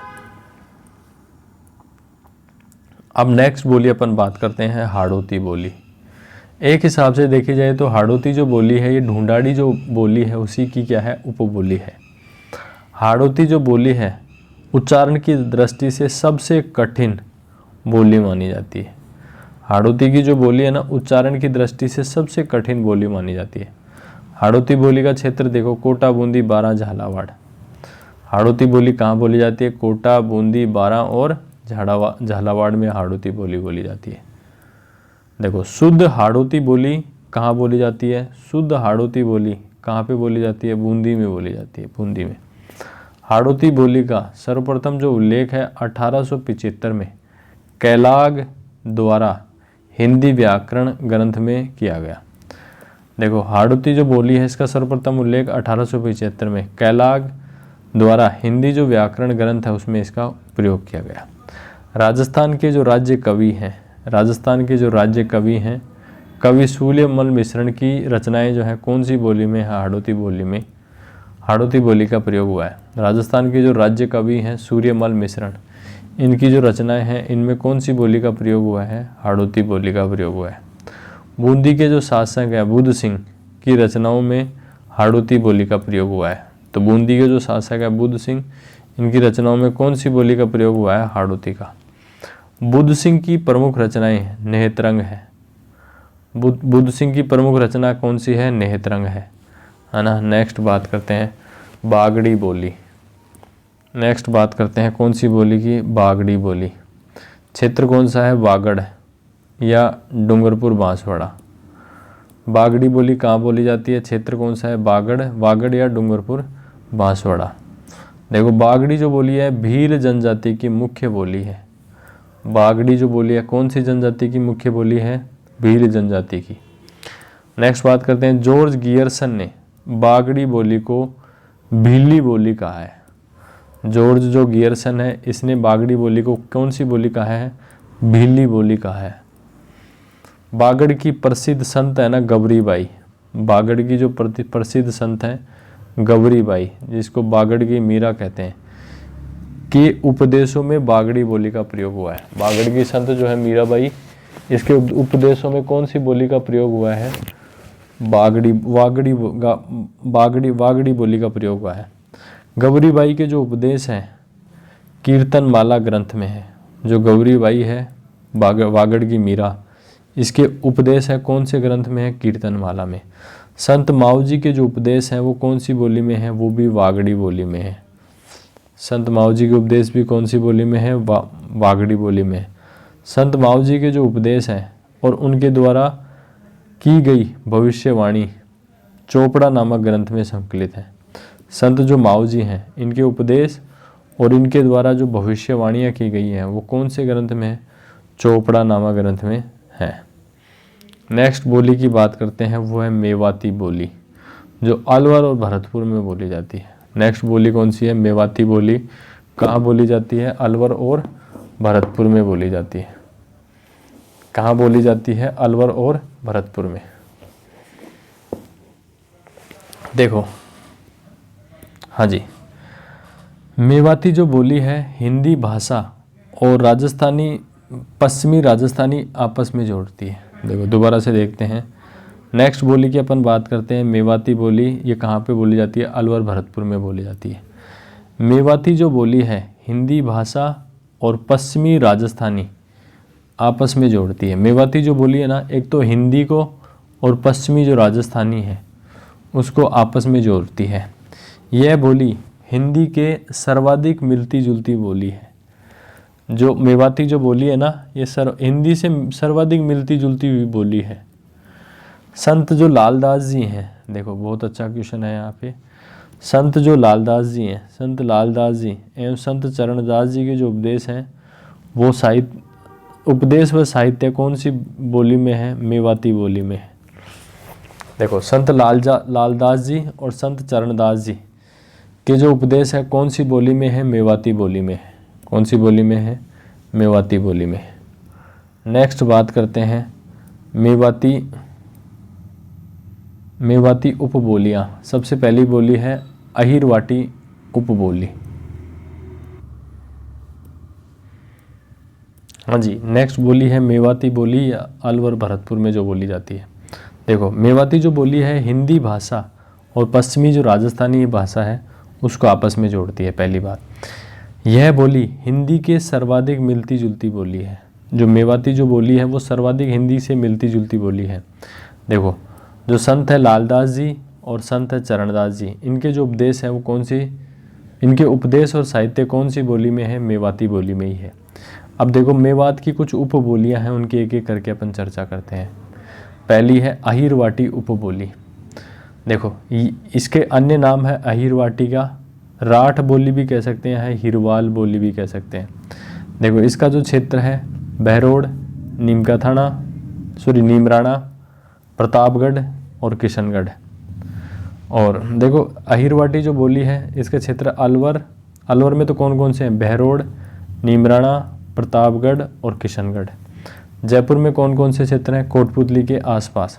अब नेक्स्ट बोली अपन बात करते हैं हाड़ौती बोली। एक हिसाब से देखी जाए तो हाड़ौती जो बोली है ये ढूंढाड़ी जो बोली है उसी की क्या है? उपबोली है। हाड़ौती जो बोली है उच्चारण की दृष्टि से सबसे कठिन बोली मानी जाती है। हाड़ौती की जो बोली है ना, उच्चारण की दृष्टि से सबसे कठिन बोली मानी जाती है। हाड़ौती बोली का क्षेत्र देखो, कोटा, बूंदी, बारां, झालावाड़। हाड़ौती बोली कहाँ बोली जाती है? कोटा, बूंदी, बारां और झालावाड़ में हाड़ौती बोली बोली जाती है। देखो, शुद्ध हाड़ौती बोली कहाँ बोली जाती है? शुद्ध हाड़ौती बोली कहाँ पे बोली जाती है? बूंदी में बोली जाती है, बूंदी में। हाड़ौती बोली का सर्वप्रथम जो उल्लेख है 1875 में कैलाग द्वारा हिंदी व्याकरण ग्रंथ में किया गया। देखो, हाड़ौती जो बोली है इसका सर्वप्रथम उल्लेख 1875 में कैलाग द्वारा हिंदी जो व्याकरण ग्रंथ है उसमें इसका प्रयोग किया गया। राजस्थान के जो राज्य कवि हैं, कवि सूर्यमल मिश्रण की रचनाएं जो है कौन सी बोली में है? हाड़ौती बोली में हाड़ौती बोली का प्रयोग हुआ है। राजस्थान के जो राज्य कवि हैं सूर्यमल मिश्रण, इनकी जो रचनाएं हैं इनमें कौन सी बोली का प्रयोग हुआ है? हाड़ौती बोली का प्रयोग हुआ है। बूंदी के जो शासक है बुद्ध सिंह की रचनाओं में हाड़ौती बोली का प्रयोग हुआ है। तो बूंदी के जो शासक है बुद्ध सिंह, इनकी रचनाओं में कौन सी बोली का प्रयोग हुआ है? हाड़ौती का। बुद्ध सिंह की प्रमुख रचनाएं नेहतरंग है। बुद्ध सिंह की प्रमुख रचना कौन सी है? नेहतरंग है ना। नेक्स्ट बात करते हैं बागड़ी बोली। नेक्स्ट बात करते हैं कौन सी बोली की? बागड़ी बोली। क्षेत्र कौन सा है? वागड़ या डूंगरपुर बांसवाड़ा। बागड़ी बोली कहाँ बोली जाती है? क्षेत्र कौन सा है? वागड़ या डूंगरपुर बांसवाड़ा। देखो, बागड़ी जो बोली है भील जनजाति की मुख्य बोली है। बागड़ी जो बोली है कौन सी जनजाति की मुख्य बोली है? भील जनजाति की। नेक्स्ट बात करते हैं, जॉर्ज गियर्सन ने बागड़ी बोली को भीली बोली कहा है। जॉर्ज जो गियर्सन है इसने बागड़ी बोली को कौन सी बोली कहा है? भीली बोली कहा है। बागड़ की प्रसिद्ध संत है ना गौरी बाई। बागड़ की जो प्रसिद्ध संत है गौरी बाई, जिसको बागड़ की मीरा कहते हैं, के उपदेशों में बागड़ी बोली का प्रयोग हुआ है। बागड़ की संत जो है मीराबाई, इसके उपदेशों में कौन सी बोली का प्रयोग हुआ है? बागड़ी बोली का प्रयोग हुआ है। गौरी बाई के जो उपदेश हैं कीर्तनमाला ग्रंथ में है। जो गौरी बाई है वागड़ की मीरा, इसके उपदेश है कौन से ग्रंथ में है? कीर्तनमाला में। संत माऊ जी के जो उपदेश हैं वो कौन सी बोली में है? वो भी वागड़ी बोली में है। संत माऊ जी के उपदेश भी कौन सी बोली में है? वागड़ी बोली में है। संत माऊ जी के जो उपदेश हैं और उनके द्वारा की गई भविष्यवाणी चोपड़ा नामक ग्रंथ में संकलित है। संत जो माऊ जी हैं इनके उपदेश और इनके द्वारा जो भविष्यवाणियाँ की गई हैं वो कौन से ग्रंथ में है? चोपड़ा नामक ग्रंथ में है। नेक्स्ट बोली की बात करते हैं, वो है मेवाती बोली, जो अलवर और भरतपुर में बोली जाती है। नेक्स्ट बोली कौन सी है? मेवाती बोली। कहाँ बोली जाती है? अलवर और भरतपुर में बोली जाती है। कहाँ बोली जाती है? अलवर और भरतपुर में। देखो, हाँ जी, मेवाती जो बोली है हिंदी भाषा और पश्चिमी राजस्थानी आपस में जोड़ती है। देखो, दोबारा से देखते हैं। नेक्स्ट बोली की अपन बात करते हैं मेवाती बोली। ये कहाँ पे बोली जाती है? अलवर भरतपुर में बोली जाती है। मेवाती जो बोली है हिंदी भाषा और पश्चिमी राजस्थानी आपस में जोड़ती है। मेवाती जो बोली है ना, एक तो हिंदी को और पश्चिमी जो राजस्थानी है उसको आपस में जोड़ती है। यह बोली हिंदी के सर्वाधिक मिलती जुलती बोली है। जो मेवाती जो बोली है ना, ये हिंदी से सर्वाधिक मिलती जुलती हुई बोली है। संत जो लालदास जी हैं, देखो बहुत अच्छा क्वेश्चन है यहाँ पे। संत जो लालदास जी हैं, संत लालदास जी एवं संत चरणदास जी के जो उपदेश हैं वो उपदेश व साहित्य कौन सी बोली में है? मेवाती बोली में है। देखो, संत लालदास जी और संत चरणदास जी के जो उपदेश है कौन सी बोली में है? मेवाती बोली में है। कौन सी बोली में है? मेवाती बोली में। नेक्स्ट बात करते हैं मेवाती उपबोलियाँ। सबसे पहली बोली है अहिरवाटी उपबोली। हाँ जी, नेक्स्ट बोली है मेवाती बोली या अलवर भरतपुर में जो बोली जाती है। देखो, मेवाती जो बोली है हिंदी भाषा और पश्चिमी जो राजस्थानी भाषा है उसको आपस में जोड़ती है। पहली बात, यह बोली हिंदी के सर्वाधिक मिलती जुलती बोली है। जो मेवाती जो बोली है वो सर्वाधिक हिंदी से मिलती जुलती बोली है। देखो जो संत है लालदास जी और संत है चरणदास जी, इनके जो उपदेश है वो कौन सी, इनके उपदेश और साहित्य कौन सी बोली में है, मेवाती बोली में ही है। अब देखो मेवात की कुछ उपबोलियां हैं, उनकी एक एक करके अपन चर्चा करते हैं। पहली है अहिरवाटी उपबोली। देखो इसके अन्य नाम है अहिरवाटी का, राठ बोली भी कह सकते हैं, हिरवाल बोली भी कह सकते हैं। देखो इसका जो क्षेत्र है बहरोड, नीमराणा, प्रतापगढ़ और किशनगढ़। और देखो अहिरवाटी जो बोली है इसका क्षेत्र अलवर, अलवर में तो कौन कौन से हैं, बहरोड, नीमराणा, प्रतापगढ़ और किशनगढ़। जयपुर में कौन कौन से क्षेत्र हैं, कोटपुतली के आसपास।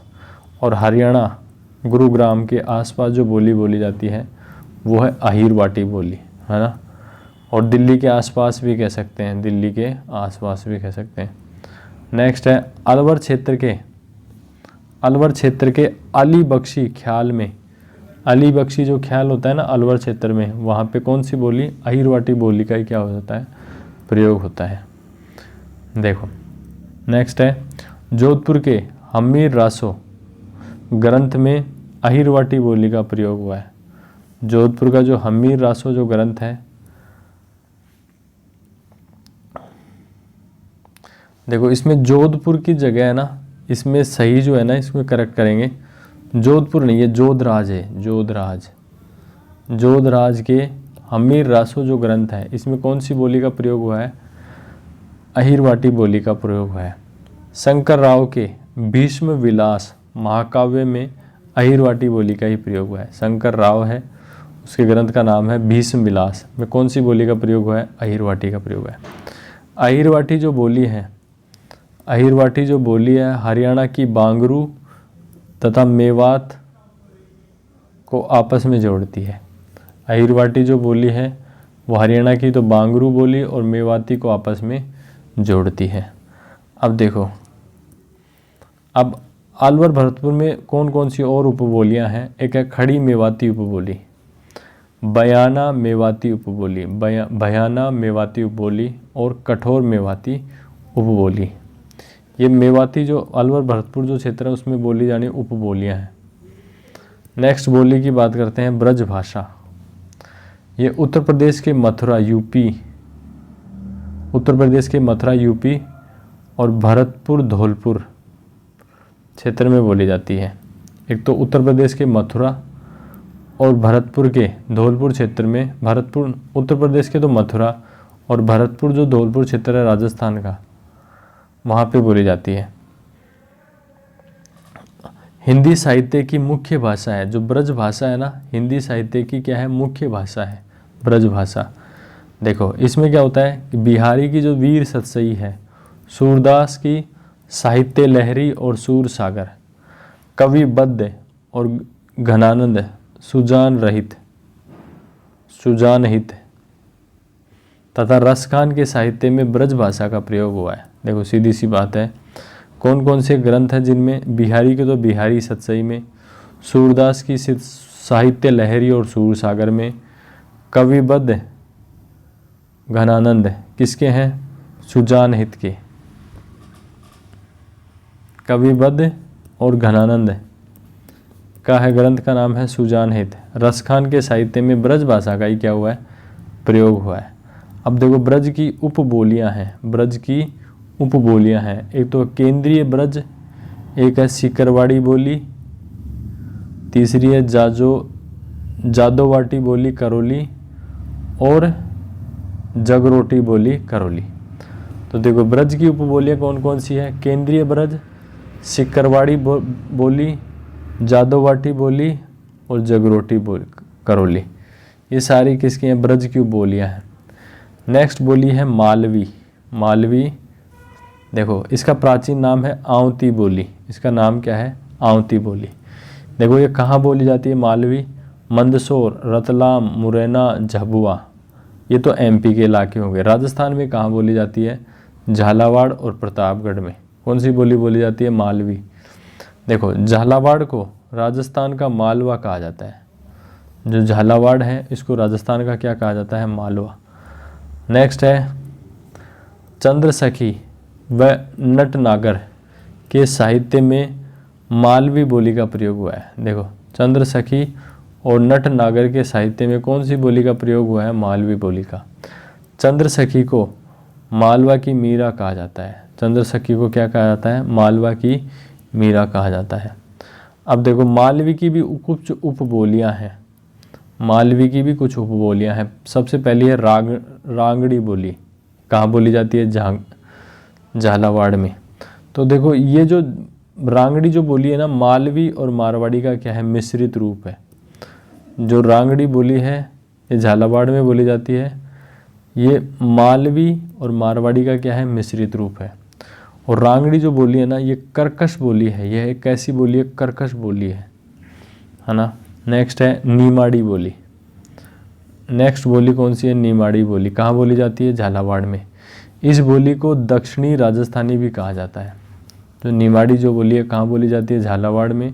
और हरियाणा गुरुग्राम के आसपास जो बोली बोली जाती है वो है अहिरवाटी बोली, है ना। और दिल्ली के आसपास भी कह सकते हैं, दिल्ली के आसपास भी कह सकते हैं। नेक्स्ट है अलवर क्षेत्र के अली बख्शी ख्याल में, अली बख्शी जो ख्याल होता है ना अलवर क्षेत्र में, वहाँ पे कौन सी बोली, अहिरवाटी बोली का ही क्या होता है, प्रयोग होता है। देखो नेक्स्ट है जोधपुर के हमीर रासो ग्रंथ में अहिरवाटी बोली का प्रयोग हुआ है। जोधपुर का जो हमीर रासो जो ग्रंथ है, देखो इसमें जोधपुर की जगह है ना, इसमें सही जो है ना, इसमें करेक्ट करेंगे, जोधपुर नहीं है, जोधराज है, जोधराज के हमीर रासो जो ग्रंथ है, इसमें कौन सी बोली का प्रयोग हुआ है, अहिरवाटी बोली का प्रयोग हुआ है। शंकर राव के भीष्म विलास महाकाव्य में अहिरवाटी बोली का ही प्रयोग हुआ है। शंकर राव है, उसके ग्रंथ का नाम है भीष्म विलास, में कौन सी बोली का प्रयोग हुआ है, अहिरवाटी का प्रयोग है। अहिरवाटी जो बोली है हरियाणा की बांगरू तथा मेवात को आपस में जोड़ती है। अहिरवाटी जो बोली है वो हरियाणा की तो बांगरू बोली और मेवाती को आपस में जोड़ती है। अब देखो, अब अलवर भरतपुर में कौन कौन सी और उपबोलियां हैं, एक है खड़ी मेवाती उपबोली, बयाना मेवाती उपबोली, बयाना मेवाती उपबोली और कठोर मेवाती उपबोली। ये मेवाती जो अलवर भरतपुर जो क्षेत्र है उसमें बोली जानी उपबोलियां हैं। नेक्स्ट बोली की बात करते हैं ब्रज भाषा। ये उत्तर प्रदेश के मथुरा यूपी और भरतपुर धौलपुर क्षेत्र में बोली जाती है। एक तो उत्तर प्रदेश के मथुरा और भरतपुर के धौलपुर क्षेत्र में, उत्तर प्रदेश के तो मथुरा और भरतपुर जो धौलपुर क्षेत्र है राजस्थान का, वहाँ पे बोली जाती है। हिंदी साहित्य की मुख्य भाषा है जो ब्रज भाषा है ना, हिंदी साहित्य की क्या है, मुख्य भाषा है ब्रज भाषा। देखो इसमें क्या होता है कि बिहारी की जो वीर सतसई है, सूरदास की साहित्य लहरी और सूर सागर, कवि बद्ध और घनानंद सुजान हित तथा रसखान के साहित्य में ब्रज भाषा का प्रयोग हुआ है। देखो सीधी सी बात है, कौन कौन से ग्रंथ हैं जिनमें, बिहारी के तो बिहारी सतसई में, सूरदास की साहित्य लहरी और सूर सागर में, कविबद्ध घनानंद किसके हैं, सुजान हित के, कविबद्ध और घनानंद का है ग्रंथ का नाम है सुजान हित। रसखान के साहित्य में ब्रज भाषा का ही क्या हुआ है, प्रयोग हुआ है। अब देखो ब्रज की उपबोलियां हैं, एक तो केंद्रीय ब्रज, एक है सिकरवाड़ी बोली, तीसरी है जादोवाटी बोली करौली और जगरोटी बोली करौली। तो देखो ब्रज की उपबोलियां कौन कौन सी है, केंद्रीय ब्रज, सिकरवाड़ी बोली, जादोवाटी बोली और जगरोटी बोली करौली। ये सारी किसकी हैं, ब्रज की उपबोलियां हैं। नेक्स्ट बोली है मालवी। देखो इसका प्राचीन नाम है आंवती बोली, इसका नाम क्या है, आंवती बोली। देखो ये कहाँ बोली जाती है, मालवी, मंदसौर, रतलाम, मुरैना, झाबुआ, ये तो एमपी के इलाके होंगे। राजस्थान में कहाँ बोली जाती है, झालावाड़ और प्रतापगढ़ में कौन सी बोली बोली जाती है, मालवी। देखो झालावाड़ को राजस्थान का मालवा कहा जाता है, जो झालावाड़ है इसको राजस्थान का क्या कहा जाता है, मालवा। नेक्स्ट है चंद्रसखी व नटनागर के साहित्य में मालवी बोली का प्रयोग हुआ है। देखो, चंद्र सखी और नटनागर के साहित्य में कौन सी बोली का प्रयोग हुआ है? मालवी बोली का। चंद्र सखी को मालवा की मीरा कहा जाता है। चंद्र सखी को क्या कहा जाता है? मालवा की मीरा कहा जाता है। अब देखो, मालवी की भी कुछ उपबोलियां हैं। मालवी की भी कुछ उपबोलियां हैं। सबसे पहली है रांगड़ी बोली। कहाँ बोली जाती है? झालावाड़ में। तो देखो, ये जो रांगड़ी जो बोली है ना, मालवी और मारवाड़ी का क्या है? मिश्रित रूप है। जो रांगड़ी बोली है ये झालावाड़ में बोली जाती है। ये मालवी और मारवाड़ी का क्या है? मिश्रित रूप है। और रांगड़ी जो बोली है ना, ये कर्कश बोली है। यह एक कैसी बोली है? कर्कश बोली है ना। नेक्स्ट है नीमाड़ी बोली। नेक्स्ट बोली कौन सी है? नीमाड़ी बोली। कहाँ बोली जाती है? झालावाड़ में। इस बोली को दक्षिणी राजस्थानी भी कहा जाता है। तो नीमाड़ी जो बोली है कहाँ बोली जाती है? झालावाड़ में।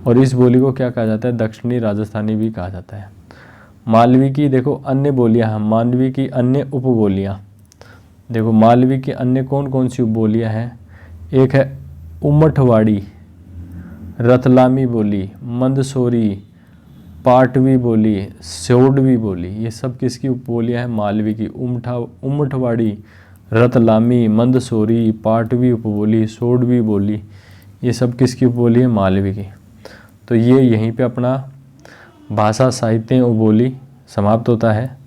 और इस बोली को क्या कहा जाता है? दक्षिणी राजस्थानी भी कहा जाता है। मालवी की देखो अन्य बोलियां हैं। मालवी की अन्य उपबोलियां देखो, मालवी की अन्य कौन कौन सी उपबोलियां हैं? एक है उमठवाड़ी, रतलामी बोली, मंदसौरी, पाटवी बोली, स्योडवी बोली। ये सब किसकी उपबोलियां हैं? मालवी की। उमठवाड़ी, रतलामी, मंदसौरी, पाटवी उपबोली, सोडवी बोली, ये सब किसकी उपबोली है? मालवी की। तो ये यहीं पे अपना भाषा साहित्य उपबोली समाप्त होता है।